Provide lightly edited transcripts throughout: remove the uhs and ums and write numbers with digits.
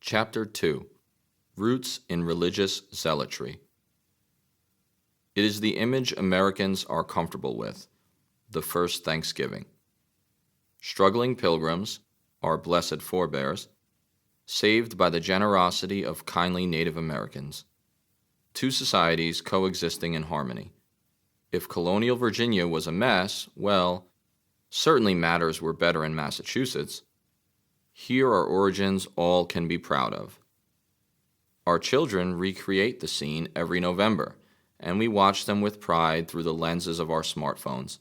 Chapter 2. Roots in Religious Zealotry. It is the image Americans are comfortable with, the first Thanksgiving. Struggling pilgrims, our blessed forebears, saved by the generosity of kindly Native Americans. Two societies coexisting in harmony. If colonial Virginia was a mess, well, certainly matters were better in Massachusetts. Here are origins all can be proud of. Our children recreate the scene every November, and we watch them with pride through the lenses of our smartphones.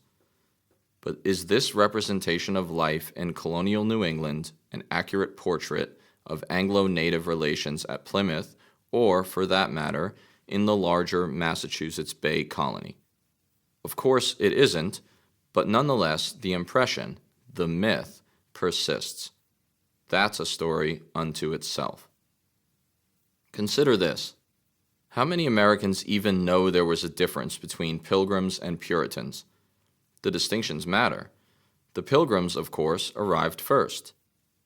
But is this representation of life in colonial New England an accurate portrait of Anglo-Native relations at Plymouth, or, for that matter, in the larger Massachusetts Bay Colony? Of course it isn't, but nonetheless the impression, the myth, persists. That's a story unto itself. Consider this. How many Americans even know there was a difference between Pilgrims and Puritans? The distinctions matter. The Pilgrims, of course, arrived first.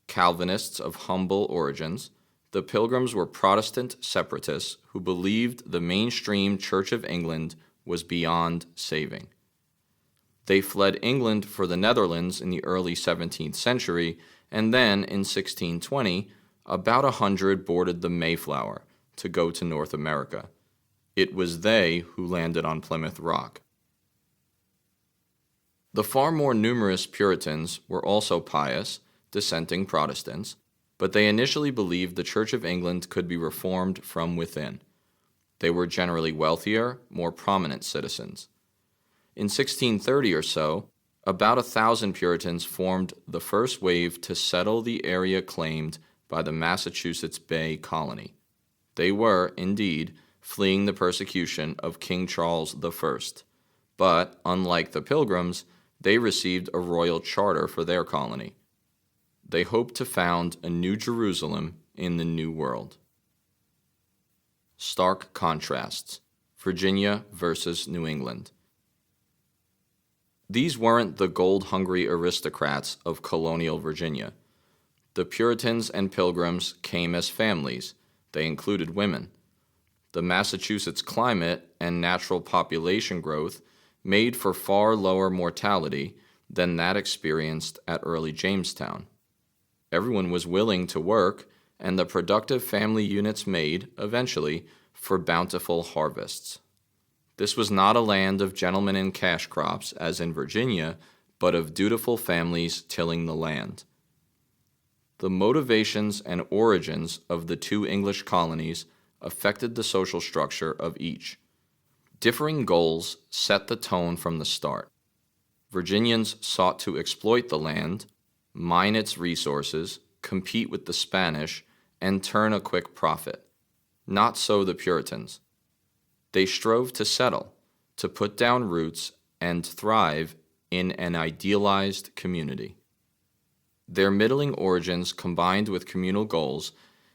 Calvinists of humble origins, the Pilgrims were Protestant Separatists who believed the mainstream Church of England was beyond saving. They fled England for the Netherlands in the early 17th century, and then, in 1620, about 100 boarded the Mayflower to go to North America. It was they who landed on Plymouth Rock. The far more numerous Puritans were also pious, dissenting Protestants, but they initially believed the Church of England could be reformed from within. They were generally wealthier, more prominent citizens. In 1630 or so, about 1,000 Puritans formed the first wave to settle the area claimed by the Massachusetts Bay Colony. They were, indeed, fleeing the persecution of King Charles I, but, unlike the Pilgrims, they received a royal charter for their colony. They hoped to found a New Jerusalem in the New World. Stark contrasts: Virginia versus New England. These weren't the gold-hungry aristocrats of colonial Virginia. The Puritans and Pilgrims came as families. They included women. The Massachusetts climate and natural population growth made for far lower mortality than that experienced at early Jamestown. Everyone was willing to work, and the productive family units made, eventually, for bountiful harvests. This was not a land of gentlemen and cash crops, as in Virginia, but of dutiful families tilling the land. The motivations and origins of the two English colonies affected the social structure of each. Differing goals set the tone from the start. Virginians sought to exploit the land, mine its resources, compete with the Spanish, and turn a quick profit. Not so the Puritans. They strove to settle, to put down roots, and thrive in an idealized community. Their middling origins combined with communal goals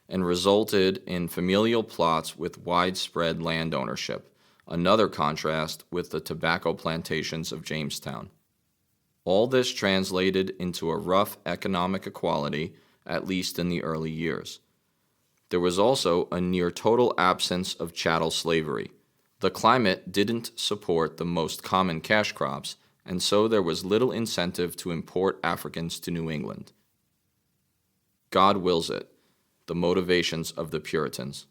and resulted in familial plots with widespread land ownership, another contrast with the tobacco plantations of Jamestown. All this translated into a rough economic equality, at least in the early years. There was also a near total absence of chattel slavery. The climate didn't support the most common cash crops, and so there was little incentive to import Africans to New England. God wills it, the motivations of the Puritans.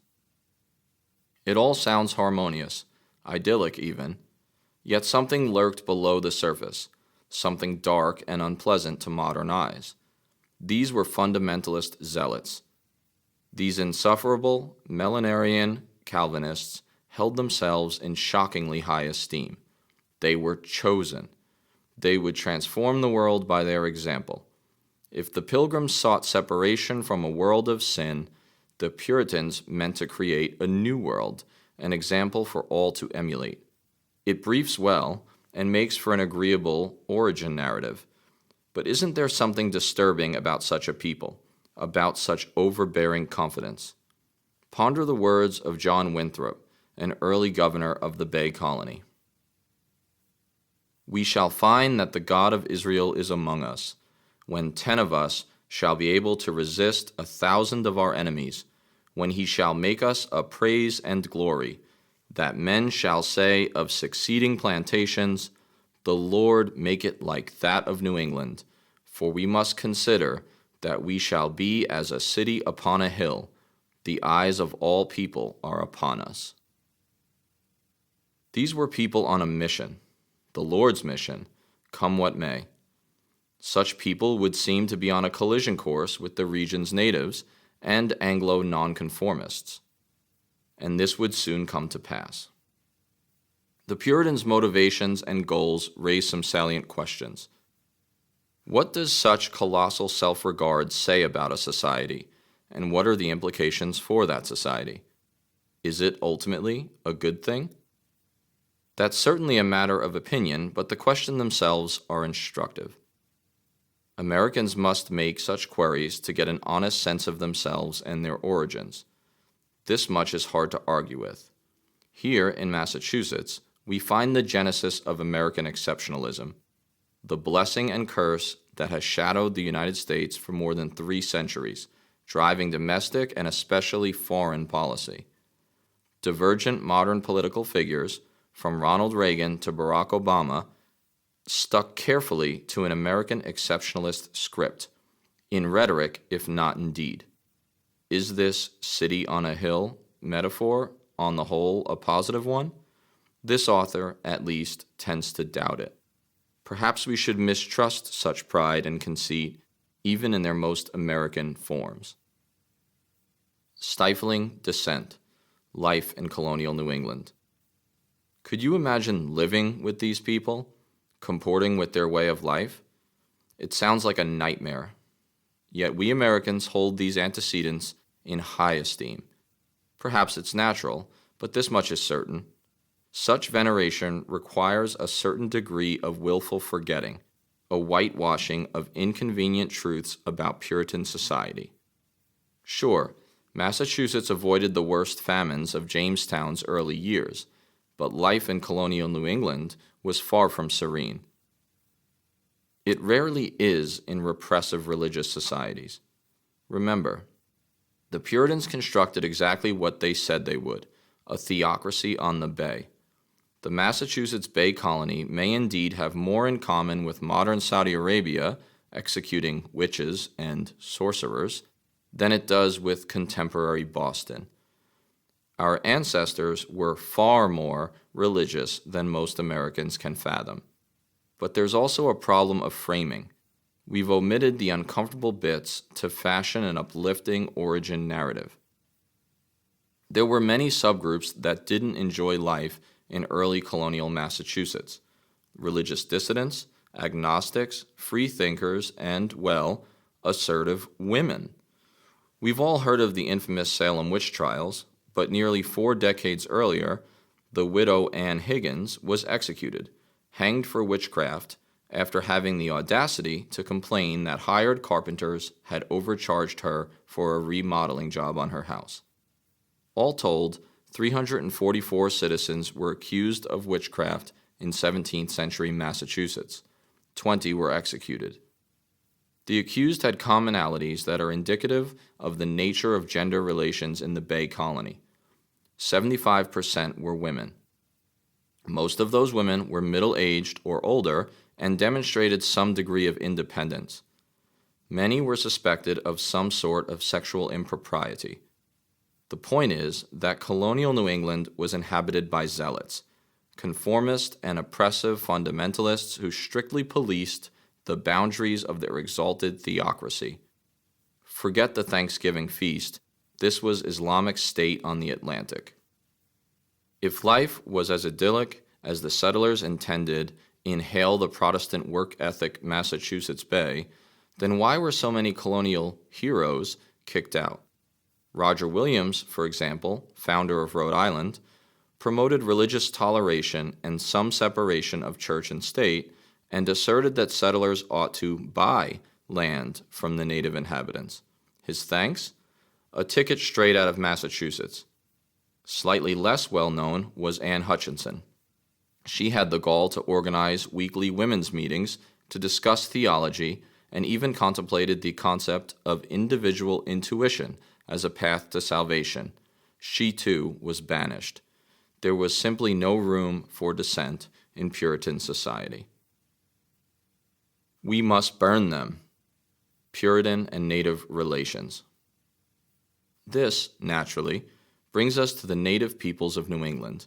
It all sounds harmonious, idyllic even, yet something lurked below the surface, something dark and unpleasant to modern eyes. These were fundamentalist zealots. These insufferable, millenarian Calvinists held themselves in shockingly high esteem. They were chosen. They would transform the world by their example. If the Pilgrims sought separation from a world of sin, the Puritans meant to create a new world, an example for all to emulate. It briefs well and makes for an agreeable origin narrative. But isn't there something disturbing about such a people, about such overbearing confidence? Ponder the words of John Winthrop, an early governor of the Bay Colony. We shall find that the God of Israel is among us, when 10 of us shall be able to resist 1,000 of our enemies, when he shall make us a praise and glory, that men shall say of succeeding plantations, the Lord make it like that of New England, for we must consider that we shall be as a city upon a hill. The eyes of all people are upon us. These were people on a mission, the Lord's mission, come what may. Such people would seem to be on a collision course with the region's natives and Anglo nonconformists, and this would soon come to pass. The Puritans' motivations and goals raise some salient questions. What does such colossal self-regard say about a society, and what are the implications for that society? Is it ultimately a good thing? That's certainly a matter of opinion, but the questions themselves are instructive. Americans must make such queries to get an honest sense of themselves and their origins. This much is hard to argue with. Here in Massachusetts, we find the genesis of American exceptionalism, the blessing and curse that has shadowed the United States for more than 3 centuries, driving domestic and especially foreign policy. Divergent modern political figures, from Ronald Reagan to Barack Obama, stuck carefully to an American exceptionalist script, in rhetoric if not in deed. Is this city on a hill metaphor, on the whole, a positive one? This author, at least, tends to doubt it. Perhaps we should mistrust such pride and conceit, even in their most American forms. Stifling dissent, life in colonial New England. Could you imagine living with these people, comporting with their way of life? It sounds like a nightmare. Yet we Americans hold these antecedents in high esteem. Perhaps it's natural, but this much is certain. Such veneration requires a certain degree of willful forgetting, a whitewashing of inconvenient truths about Puritan society. Sure, Massachusetts avoided the worst famines of Jamestown's early years, but life in colonial New England was far from serene. It rarely is in repressive religious societies. Remember, the Puritans constructed exactly what they said they would, a theocracy on the bay. The Massachusetts Bay Colony may indeed have more in common with modern Saudi Arabia, executing witches and sorcerers, than it does with contemporary Boston. Our ancestors were far more religious than most Americans can fathom. But there's also a problem of framing. We've omitted the uncomfortable bits to fashion an uplifting origin narrative. There were many subgroups that didn't enjoy life in early colonial Massachusetts: religious dissidents, agnostics, free thinkers, and, well, assertive women. We've all heard of the infamous Salem witch trials, but nearly 4 decades earlier, the widow Anne Higgins was executed, hanged for witchcraft, after having the audacity to complain that hired carpenters had overcharged her for a remodeling job on her house. All told, 344 citizens were accused of witchcraft in 17th century Massachusetts. 20 were executed. The accused had commonalities that are indicative of the nature of gender relations in the Bay Colony. 75% were women. Most of those women were middle-aged or older and demonstrated some degree of independence. Many were suspected of some sort of sexual impropriety. The point is that colonial New England was inhabited by zealots, conformist and oppressive fundamentalists who strictly policed the boundaries of their exalted theocracy. Forget the Thanksgiving feast. This was Islamic State on the Atlantic. If life was as idyllic as the settlers intended in Hail the Protestant Work Ethic Massachusetts Bay, then why were so many colonial heroes kicked out? Roger Williams, for example, founder of Rhode Island, promoted religious toleration and some separation of church and state, and asserted that settlers ought to buy land from the native inhabitants. His thanks? A ticket straight out of Massachusetts. Slightly less well-known was Anne Hutchinson. She had the gall to organize weekly women's meetings to discuss theology and even contemplated the concept of individual intuition as a path to salvation. She too was banished. There was simply no room for dissent in Puritan society. We must burn them. Puritan and native relations. This, naturally, brings us to the native peoples of New England.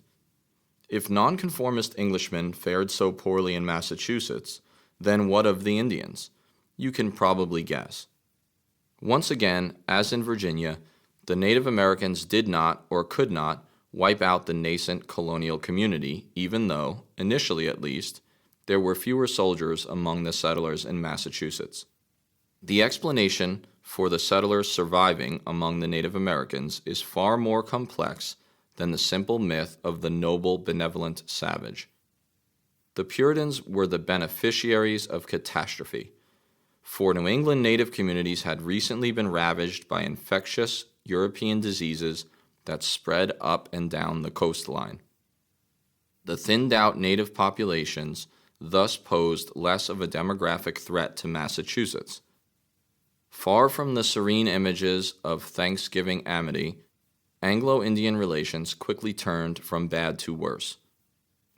If nonconformist Englishmen fared so poorly in Massachusetts, then what of the Indians? You can probably guess. Once again, as in Virginia, the Native Americans did not, or could not, wipe out the nascent colonial community, even though, initially at least, there were fewer soldiers among the settlers in Massachusetts. The explanation for the settlers surviving among the Native Americans is far more complex than the simple myth of the noble, benevolent savage. The Puritans were the beneficiaries of catastrophe, for New England native communities had recently been ravaged by infectious European diseases that spread up and down the coastline. The thinned-out native populations thus posed less of a demographic threat to Massachusetts. Far from the serene images of Thanksgiving amity, Anglo-Indian relations quickly turned from bad to worse.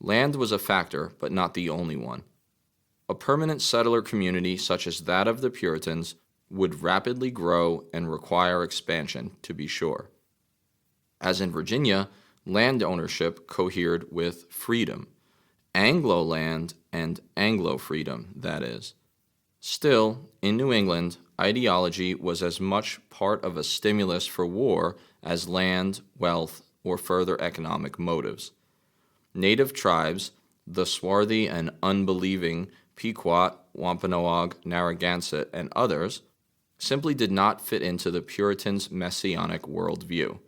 Land was a factor, but not the only one. A permanent settler community such as that of the Puritans would rapidly grow and require expansion, to be sure. As in Virginia, land ownership cohered with freedom. Anglo-land and Anglo-freedom, that is. Still, in New England, ideology was as much part of a stimulus for war as land, wealth, or further economic motives. Native tribes, the swarthy and unbelieving Pequot, Wampanoag, Narragansett, and others, simply did not fit into the Puritans' messianic worldview.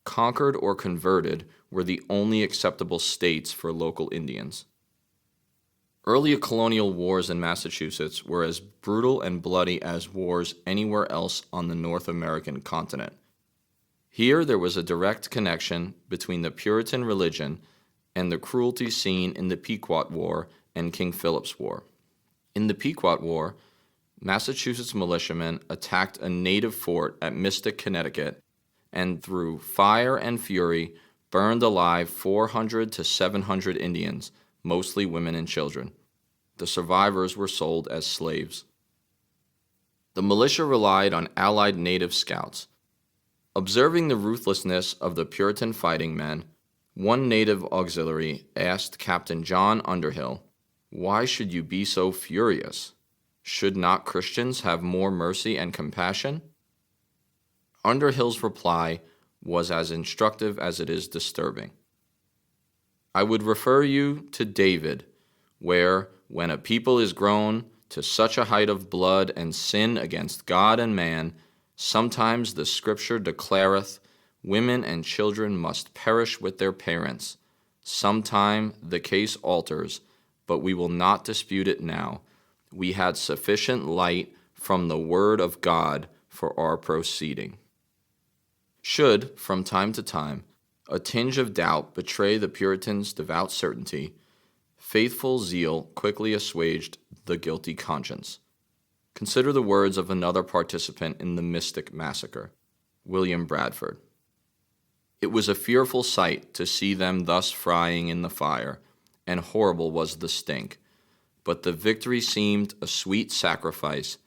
Conquered or converted were the only acceptable states for local Indians. Early colonial wars in Massachusetts were as brutal and bloody as wars anywhere else on the North American continent. Here there was a direct connection between the Puritan religion and the cruelty seen in the Pequot War and King Philip's War. In the Pequot War, Massachusetts militiamen attacked a native fort at Mystic, Connecticut, and through fire and fury burned alive 400 to 700 Indians, mostly women and children. The survivors were sold as slaves. The militia relied on allied native scouts. Observing the ruthlessness of the Puritan fighting men, one native auxiliary asked Captain John Underhill, "Why should you be so furious? Should not Christians have more mercy and compassion?" Underhill's reply was as instructive as it is disturbing. "I would refer you to David, where, when a people is grown to such a height of blood and sin against God and man, sometimes the Scripture declareth, women and children must perish with their parents. Sometime the case alters, but we will not dispute it now. We had sufficient light from the Word of God for our proceeding." Should, from time to time, a tinge of doubt betray the Puritans' devout certainty, faithful zeal quickly assuaged the guilty conscience. Consider the words of another participant in the Mystic Massacre, William Bradford. "It was a fearful sight to see them thus frying in the fire, and horrible was the stink. But the victory seemed a sweet sacrifice,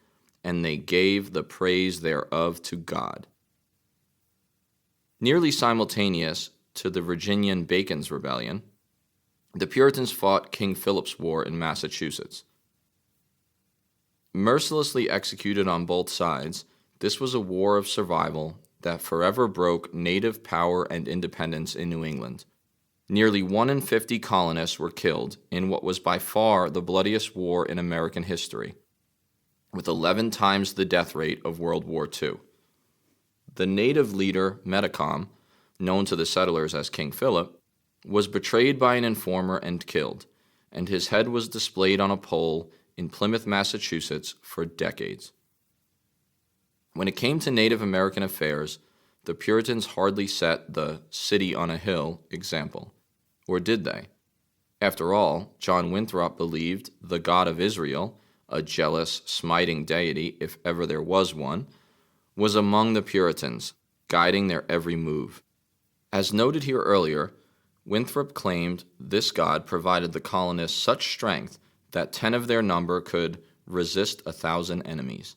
and they gave the praise thereof to God." Nearly simultaneous to the Virginian Bacon's Rebellion, the Puritans fought King Philip's War in Massachusetts. Mercilessly executed on both sides, this was a war of survival that forever broke native power and independence in New England. Nearly 1 in 50 colonists were killed in what was by far the bloodiest war in American history, with 11 times the death rate of World War II. The native leader, Metacom, known to the settlers as King Philip, was betrayed by an informer and killed, and his head was displayed on a pole in Plymouth, Massachusetts, for decades. When it came to Native American affairs, the Puritans hardly set the "city on a hill" example. Or did they? After all, John Winthrop believed the God of Israel, a jealous, smiting deity, if ever there was one, was among the Puritans, guiding their every move. As noted here earlier, Winthrop claimed this god provided the colonists such strength that 10 of their number could resist 1,000 enemies.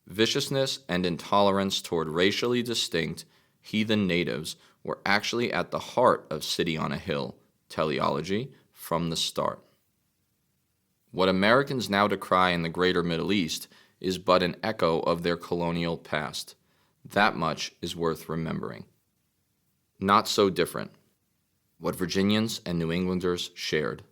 Viciousness and intolerance toward racially distinct heathen natives were actually at the heart of City on a Hill teleology from the start. What Americans now decry in the greater Middle East is but an echo of their colonial past. That much is worth remembering. Not so different. What Virginians and New Englanders shared.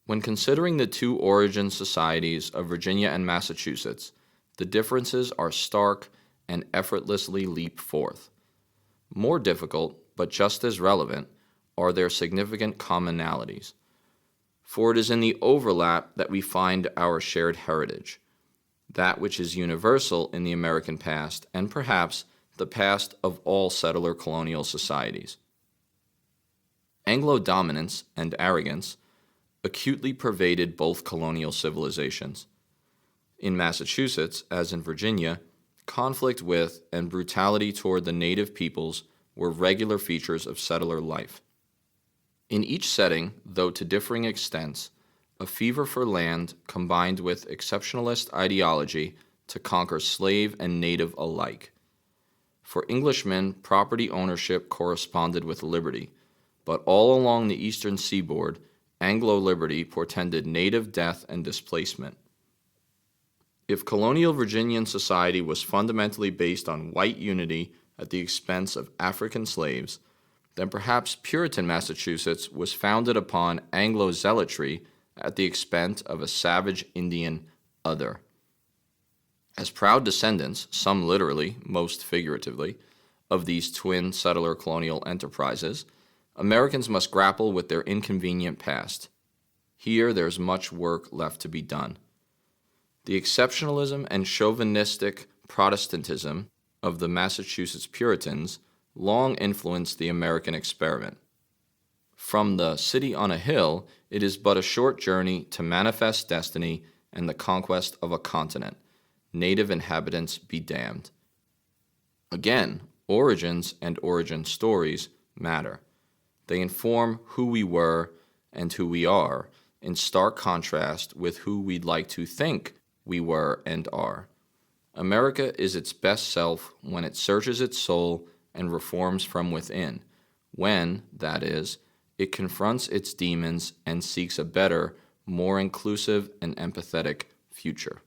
When considering the two origin societies of Virginia and Massachusetts, the differences are stark and effortlessly leap forth. More difficult, but just as relevant, are their significant commonalities. For it is in the overlap that we find our shared heritage, that which is universal in the American past and perhaps the past of all settler colonial societies. Anglo-dominance and arrogance acutely pervaded both colonial civilizations. In Massachusetts, as in Virginia, conflict with and brutality toward the native peoples were regular features of settler life. In each setting, though to differing extents, a fever for land combined with exceptionalist ideology to conquer slave and native alike. For Englishmen, property ownership corresponded with liberty, but all along the eastern seaboard, Anglo-liberty portended native death and displacement. If colonial Virginian society was fundamentally based on white unity at the expense of African slaves, then perhaps Puritan Massachusetts was founded upon Anglo-zealotry at the expense of a savage Indian other. As proud descendants, some literally, most figuratively, of these twin settler colonial enterprises, Americans must grapple with their inconvenient past. Here there's much work left to be done. The exceptionalism and chauvinistic Protestantism of the Massachusetts Puritans long influenced the American experiment. From the City on a Hill, it is but a short journey to manifest destiny and the conquest of a continent. Native inhabitants be damned. Again, origins and origin stories matter. They inform who we were and who we are, in stark contrast with who we'd like to think we were and are. America is its best self when it searches its soul and reforms from within, when, that is, it confronts its demons and seeks a better, more inclusive and empathetic future.